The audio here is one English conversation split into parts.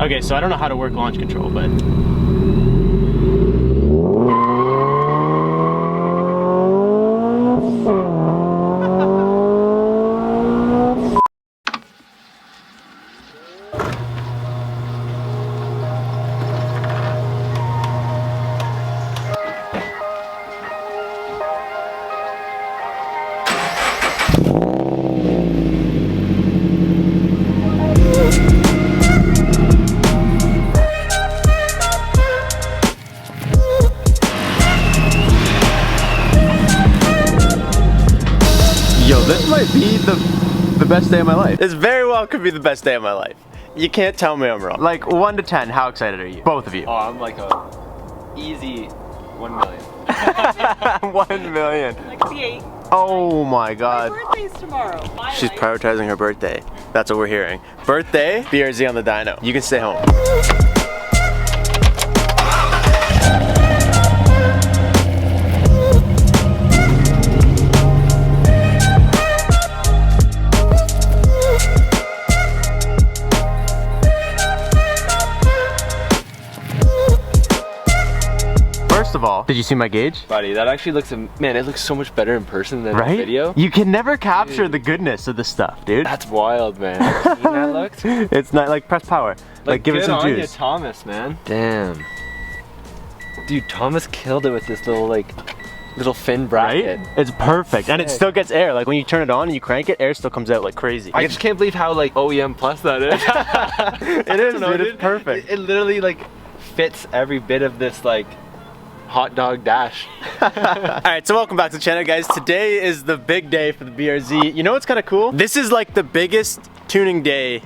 Okay, so I don't know how to work launch control, but... Yo, this might be the best day of my life. This very well could be the best day of my life. You can't tell me I'm wrong. Like 1 to 10, how excited are you? Both of you. Oh, I'm like a easy 1 million. 1 million. Like the 8. Oh my god. My birthday's tomorrow. She's prioritizing her birthday. That's what we're hearing. Birthday, BRZ on the dyno. You can stay home. First of all, did you see my gauge? Buddy, that actually looks, man, it looks so much better in person than Right? the video. You can never capture the goodness of this stuff, dude. That's wild, man. Have you seen that looked? It's not like press power. Like give it some good on juice. you, Thomas, man. Damn. Dude, Thomas killed it with this little fin bracket. Right? It's perfect. And it Sick. still gets air. Like when you turn it on and you crank it, air still comes out like crazy. I just can't believe how like OEM plus that is. It is, dude. It's perfect. It literally like fits every bit of this like hot dog dash. Alright, so welcome back to the channel, guys. Today is the big day for the BRZ. You know what's kind of cool? This is like the biggest tuning day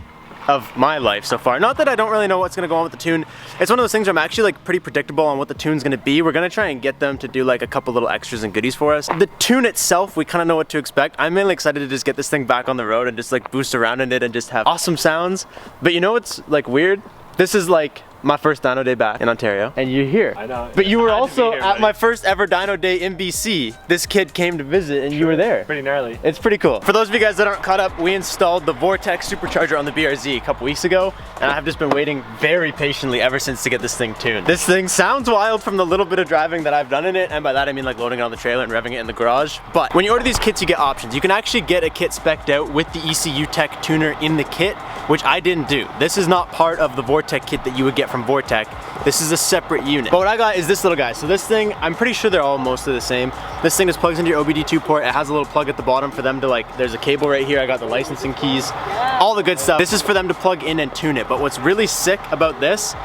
of my life so far. Not that I don't really know what's gonna go on with the tune. It's one of those things where I'm actually like pretty predictable on what the tune's gonna be. We're gonna try and get them to do like a couple little extras and goodies for us. The tune itself, we kind of know what to expect. I'm mainly excited to just get this thing back on the road and just like boost around in it and just have awesome sounds. But you know what's like weird? This is like my first dyno day back in Ontario, and you're here. I know. But you were also here, at buddy. my first ever dyno day in BC. This kid came to visit and you were there. Pretty gnarly. It's pretty cool. For those of you guys that aren't caught up, we installed the Vortex supercharger on the BRZ a couple weeks ago, and I've just been waiting very patiently ever since to get this thing tuned. This thing sounds wild from the little bit of driving that I've done in it, and by that I mean like loading it on the trailer and revving it in the garage. But when you order these kits, you get options. You can actually get a kit spec'd out with the ECU Tech tuner in the kit, which I didn't do. This is not part of the Vortex kit that you would get from Vortex. This is a separate unit. But what I got is this little guy. So this thing, I'm pretty sure they're all mostly the same. This thing just plugs into your OBD2 port. It has a little plug at the bottom for them to like, there's a cable right here. I got the licensing keys, all the good stuff. This is for them to plug in and tune it. But what's really sick about this,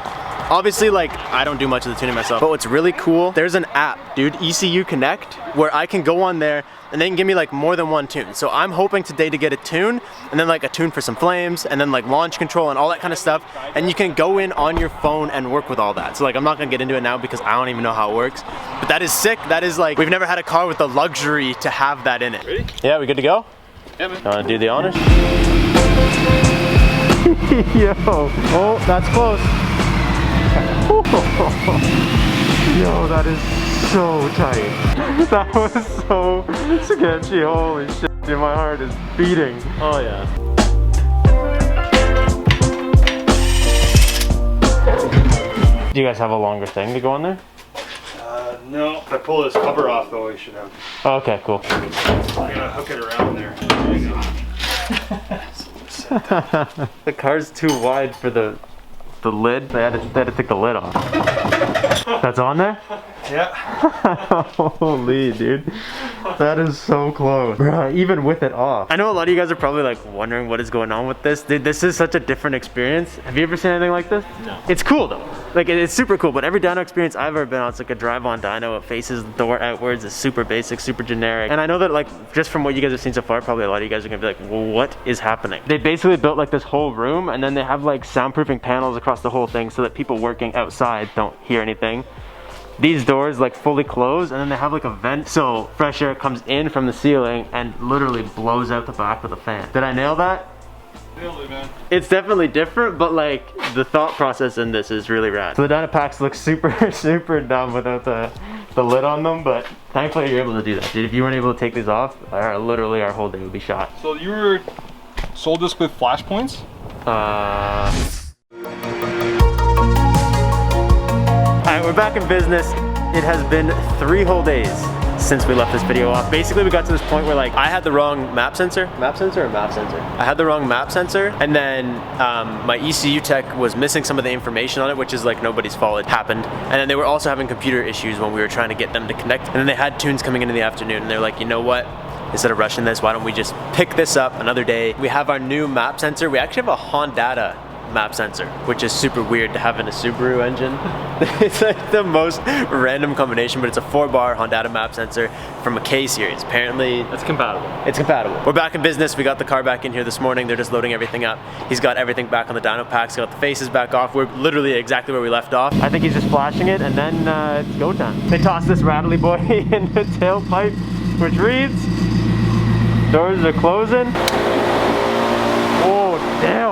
obviously like I don't do much of the tuning myself, but what's really cool, there's an app, dude, ECU Connect, where I can go on there and they can give me like more than one tune. So I'm hoping today to get a tune, and then like a tune for some flames, and then like launch control and all that kind of stuff. And you can go in on your phone and work with all that. So like I'm not gonna get into it now because I don't even know how it works. But that is sick. That is like, we've never had a car with the luxury to have that in it. Ready? Yeah, we good to go? Yeah, man. You wanna do the honors? Yo, oh, that's close. Yo, that is so tight. That was so sketchy. Holy shit, dude, my heart is beating. Oh yeah. Do you guys have a longer thing to go on there? No. If I pull this cover off though, we should have. Oh, okay, cool. I'm gonna hook it around there. The car's too wide for the lid. They had to take the lid off. That's on there? Yeah. Holy dude, that is so close, bro. Even with it off. I know a lot of you guys are probably like wondering what is going on with this. Dude, this is such a different experience. Have you ever seen anything like this? No. It's cool though. Like it's super cool. But every dyno experience I've ever been on, it's like a drive-on dyno. It faces the door outwards. It's super basic, super generic. And I know that like just from what you guys have seen so far, probably a lot of you guys are gonna be like, well, what is happening? They basically built like this whole room, and then they have like soundproofing panels across the whole thing so that people working outside don't hear anything. These doors like fully close, and then they have like a vent so fresh air comes in from the ceiling and literally blows out the back with a fan. Did I nail that? Nailed it, man. It's definitely different, but like the thought process in this is really rad. So the dyno packs look super dumb without the lid on them, but thankfully you're able to do that. Dude, if you weren't able to take these off, literally our whole day would be shot. So you were sold this with flash points? back in business. It has been 3 whole days since we left this video off. Basically, we got to this point where like I had the wrong map sensor? Map sensor or map sensor? I had the wrong map sensor, and then my ECU tech was missing some of the information on it, which is like nobody's fault, it happened. And then they were also having computer issues when we were trying to get them to connect. And then they had tunes coming in the afternoon, and they're like, you know what? Instead of rushing this, why don't we just pick this up another day? We have our new map sensor. We actually have a Honda map sensor, which is super weird to have in a Subaru engine. It's like the most random combination, but it's a 4-bar Honda map sensor from a K series. Apparently, It's compatible. it's compatible. We're back in business. We got the car back in here this morning. They're just loading everything up. He's got everything back on the dyno packs. He got the faces back off. We're literally exactly where we left off. I think he's just flashing it, and then it's go time. They toss this rattly boy in the tailpipe, which reads, doors are closing. Oh, damn.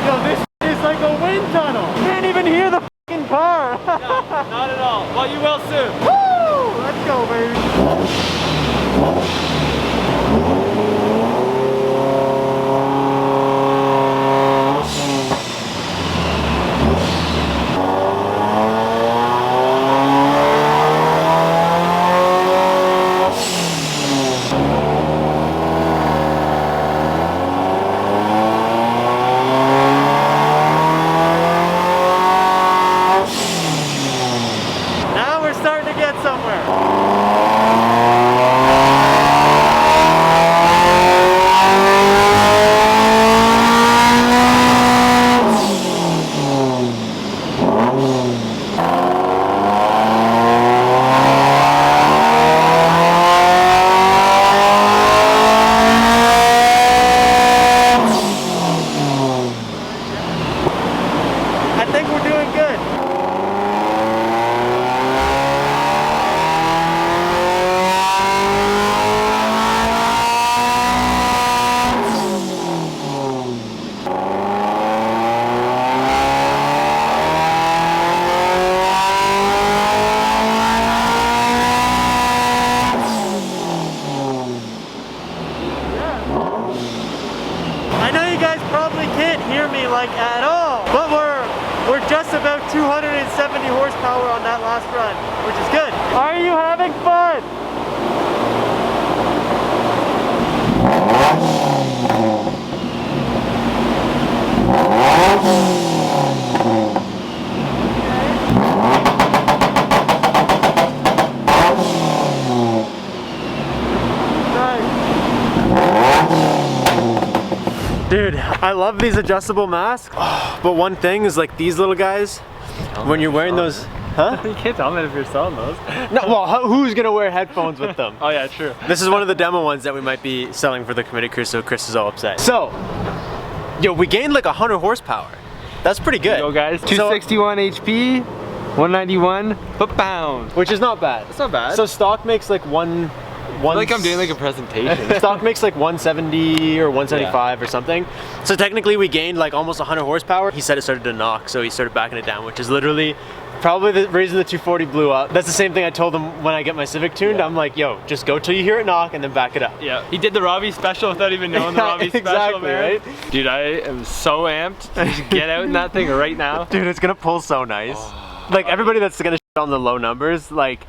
Yo, this is like a wind tunnel. Can't even hear the fucking car. No, not at all. Well, you will soon. Woo! Let's go, baby. Now we're starting to get somewhere. I think we're doing good. I know you guys probably can't hear me like at all, but we're just about 270 horsepower on that last run, which is good. Are you having fun? Dude, I love these adjustable masks, but one thing is like these little guys, when you're wearing those, huh? You can't tell me if you're selling those. No, well, who's gonna wear headphones with them? Oh yeah, true. This is one of the demo ones that we might be selling for the committee crew, so Chris is all upset. So, yo, we gained like 100 horsepower. That's pretty good. Yo guys, 261 HP, 191 foot-pound. Which is not bad. That's not bad. So stock makes like one I feel like I'm doing like a presentation. stock makes like 170 or 175 or something. So technically we gained like almost 100 horsepower. He said it started to knock, so he started backing it down, which is literally probably the reason the 240 blew up. That's the same thing I told him when I get my Civic tuned. Yeah. I'm like, yo, just go till you hear it knock and then back it up. Yeah, he did the Robbie special without even knowing the Robbie special, Exactly, man. right? Dude, I am so amped to get out in that thing right now. Dude, it's gonna pull so nice. Like everybody that's gonna shit on the low numbers, like,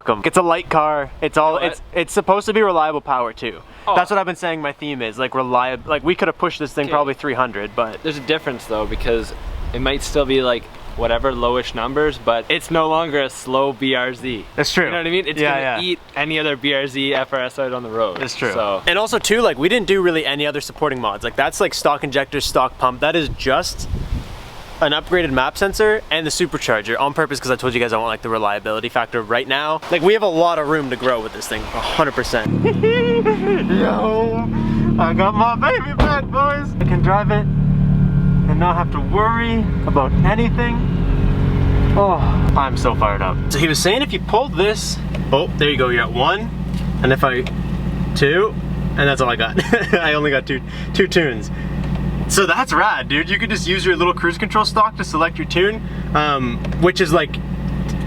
it's a light car. It's all. It's supposed to be reliable power too. Oh. That's what I've been saying. My theme is like reliable. Like we could have pushed this thing probably 300, but There's a difference though, because it might still be like whatever lowish numbers, but it's no longer a slow BRZ. That's true. You know what I mean? It's gonna eat any other BRZ FRS out on the road. It's true. So. And also too, like we didn't do really any other supporting mods. Like that's like stock injector, stock pump. That is just an upgraded map sensor and the supercharger on purpose because I told you guys I want like the reliability factor right now. Like we have a lot of room to grow with this thing, 100%. Yo, I got my baby back, boys. I can drive it and not have to worry about anything. Oh, I'm so fired up. So he was saying if you pull this, oh, there you go, you're at 1. And if I, 2, and that's all I got. I only got two tunes. So that's rad, dude. You can just use your little cruise control stock to select your tune, which is like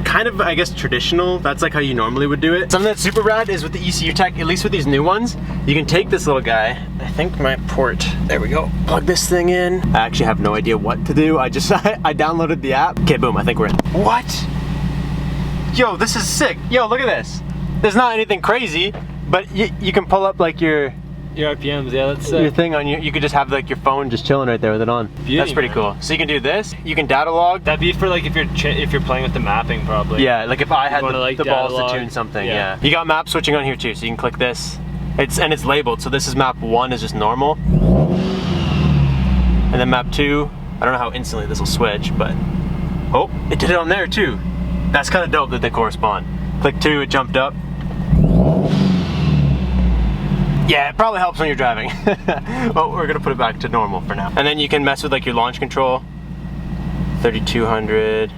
kind of, I guess, traditional. That's like how you normally would do it. Something that's super rad is with the ECU tech, at least with these new ones, you can take this little guy, I think my port, there we go, plug this thing in. I actually have no idea what to do. I downloaded the app. Okay, boom, I think we're in. What? Yo, this is sick. Yo, look at this. There's not anything crazy, but you can pull up like your RPMs, yeah, that's your thing on you could just have like your phone just chilling right there with it on. Beauty, that's pretty man. cool. So you can do this, you can data log. That'd be for like if you're playing with the mapping probably. Yeah, like if I had the balls log. to tune something, yeah. You got map switching on here too, so you can click this. It's labeled, so this is map 1 is just normal. And then map 2, I don't know how instantly this will switch, but oh, it did it on there too. That's kind of dope that they correspond. Click 2, it jumped up. Yeah, it probably helps when you're driving. Well, we're gonna put it back to normal for now. And then you can mess with like your launch control. 3200.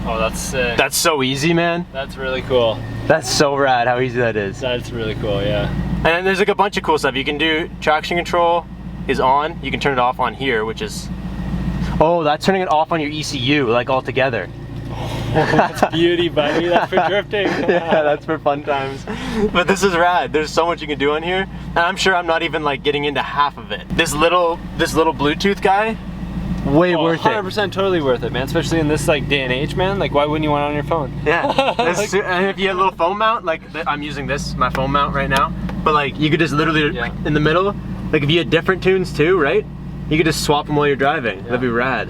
Oh, that's sick. That's so easy, man. That's really cool. That's so rad how easy that is. That's really cool, yeah. And then there's like a bunch of cool stuff. You can do traction control is on. You can turn it off on here, which is, oh, that's turning it off on your ECU, like all together. That's beauty, buddy. That's for drifting. Yeah, that's for fun times. But this is rad. There's so much you can do on here, and I'm sure I'm not even like getting into half of it. This little Bluetooth guy, way worth 100% totally worth it, man. Especially in this like day and age, man. Like, why wouldn't you want it on your phone? Yeah. And if you had a little phone mount, like I'm using this, my phone mount right now, but like you could just literally in the middle, like if you had different tunes too, right? You could just swap them while you're driving. That'd be rad.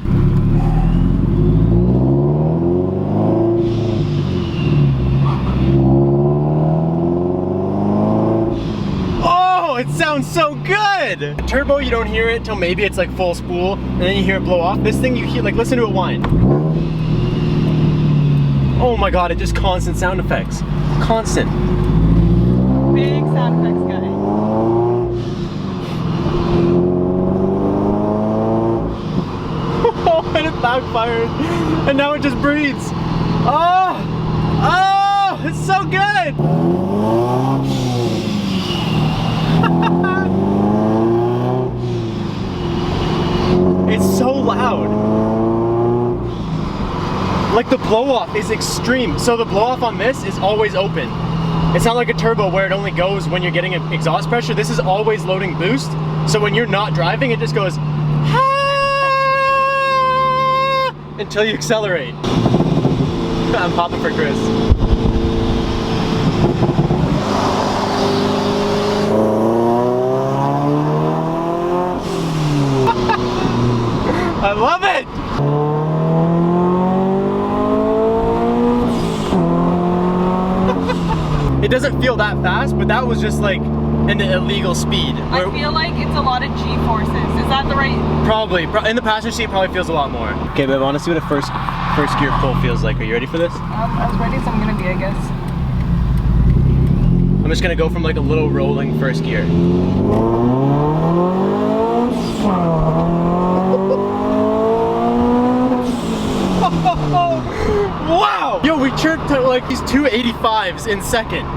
It sounds so good! Turbo, you don't hear it till maybe it's like full spool, and then you hear it blow off. This thing you hear, like listen to it whine. Oh my god, it just constant sound effects. Constant. Big sound effects guy. Oh, and it backfired, and now it just breathes. Oh! Oh! It's so good! It's so loud. Like the blow off is extreme. So the blow off on this is always open. It's not like a turbo where it only goes when you're getting exhaust pressure. This is always loading boost. So when you're not driving, it just goes until you accelerate. I'm popping for Chris. I love it! It doesn't feel that fast, but that was just like an illegal speed. I feel like it's a lot of G-forces. Is that the right? Probably. In the passenger seat, probably feels a lot more. Okay, babe, I want to see what a first gear pull feels like. Are you ready for this? As ready as I'm gonna be, I guess. I'm just gonna go from like a little rolling first gear. Wow! Yo, we chirped to like these 285s in second.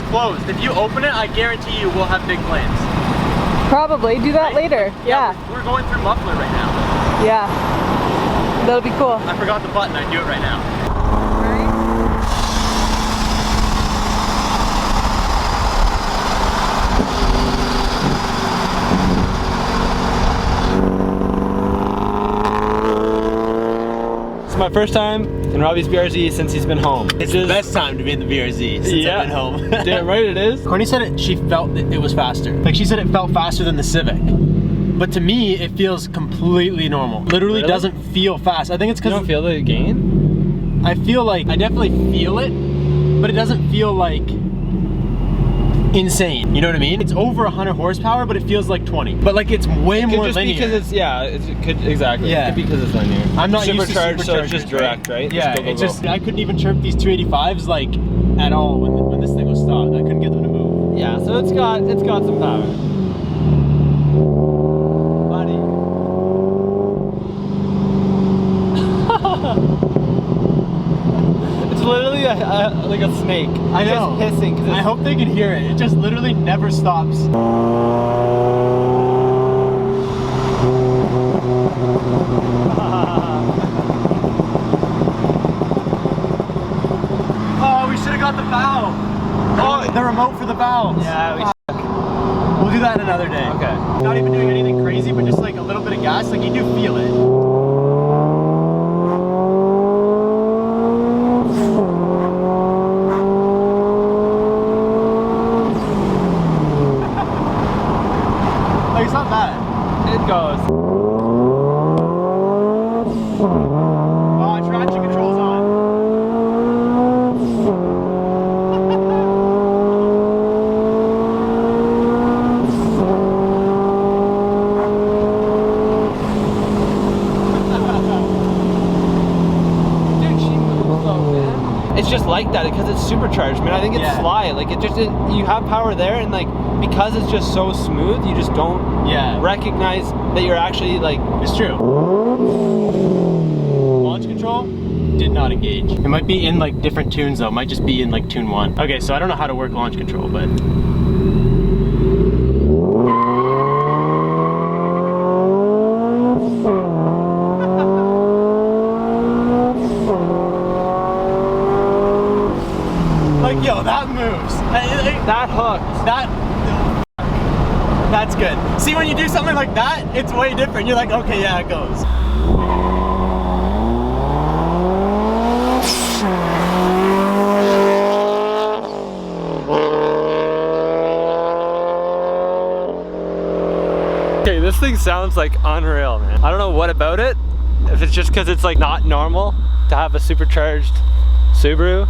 Closed. If you open it, I guarantee you we'll have big flames. Probably. Do that later. Yeah. We're going through muffler right now. Yeah. That'll be cool. I forgot the button. I'd do it right now. It's my first time in Robbie's BRZ since he's been home. It's the best time to be in the BRZ since I've been home. Damn right it is. Courtney said she felt that it was faster. Like she said it felt faster than the Civic. But to me, it feels completely normal. Literally doesn't feel fast. I think it's because— You don't feel the gain? I feel like, I definitely feel it, but it doesn't feel like insane. You know what I mean? It's over 100 horsepower, but it feels like 20. But like it's way more just linear. Because it's it could exactly. Yeah. It could be because it's linear. I'm not used to supercharged, so it's just superchargers, direct, right? Yeah, Just go, it's just I couldn't even chirp these 285s like at all when this thing was stopped. I couldn't get them to move. Yeah, so it's got some power. Buddy. It's literally like a snake. I know. Just hissing. I hope they can hear it. It just literally never stops. Oh, we should have got the valve. Oh, the remote for the valves. Yeah, We'll do that another day. Okay. Not even doing anything crazy, but just like a little bit of gas. Like you do feel it. Like it's not bad. It goes. Oh, traction control's on. It's just like that because it's supercharged, man. I think it's sly. Like you have power there, and like because it's just so smooth, you just don't recognize that you're actually like. It's true. Launch control did not engage. It might be in like different tunes though. It might just be in like tune 1. Okay, so I don't know how to work launch control, but. Yo, that moves. That hooked. That's good. See, when you do something like that, it's way different. You're like, okay, yeah, it goes. Okay, this thing sounds like unreal, man. I don't know what about it. If it's just because it's like not normal to have a supercharged Subaru.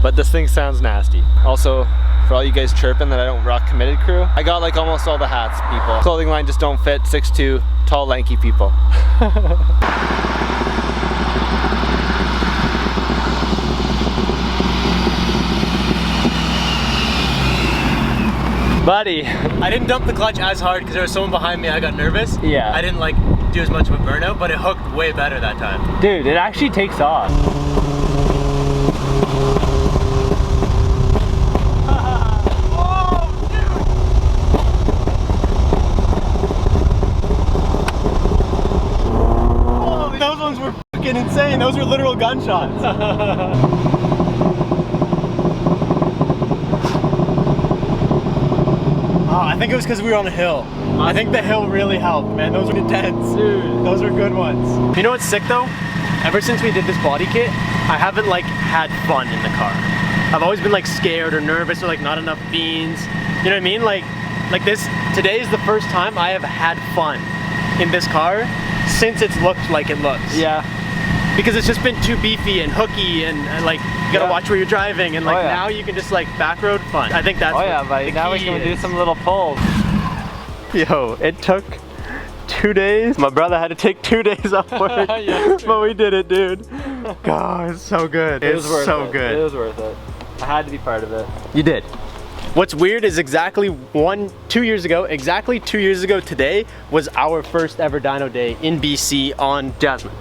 But this thing sounds nasty. Also, for all you guys chirping that I don't rock Committed crew, I got like almost all the hats, people. Clothing line just don't fit 6'2", tall, lanky people. Buddy. I didn't dump the clutch as hard because there was someone behind me. I got nervous. Yeah. I didn't like do as much of a burnout, but it hooked way better that time. Dude, it actually takes off. Those ones were fucking insane. Those were literal gunshots. Oh, I think it was because we were on a hill. I think the hill really helped, man. Those were intense. Dude, those were good ones. You know what's sick though? Ever since we did this body kit, I haven't like had fun in the car. I've always been like scared or nervous or like not enough beans. You know what I mean? Like this, today is the first time I have had fun in this car since it's looked like it looks. Yeah. Because it's just been too beefy and hooky and like you gotta watch where you're driving and like now you can just like back road fun. I think that's buddy. Now we can do some little pulls. Yo, it took 2 days. My brother had to take 2 days off work, but we did it, dude. God, it's so good. It was worth so it. good. It was worth it. I had to be part of it. You did. What's weird is exactly 2 years ago today was our first ever dyno day in BC on Jasmine.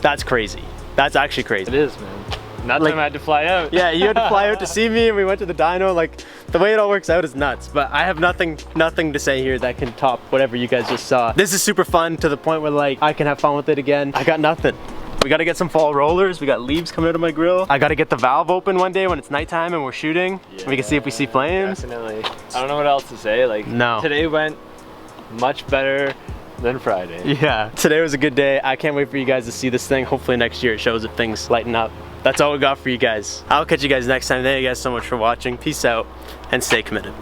That's crazy. That's actually crazy. It is, man. That time I had to fly out. Yeah, you had to fly out to see me and we went to the dyno. Like, the way it all works out is nuts. But I have nothing to say here that can top whatever you guys just saw. This is super fun to the point where like, I can have fun with it again. I got nothing. We gotta get some fall rollers. We got leaves coming out of my grill. I gotta get the valve open one day when it's nighttime and we're shooting. Yeah, we can see if we see flames. Definitely. I don't know what else to say. Like, no. Today went much better than Friday. Yeah, today was a good day. I can't wait for you guys to see this thing. Hopefully next year it shows that things lighten up. That's all we got for you guys. I'll catch you guys next time. Thank you guys so much for watching. Peace out and stay committed.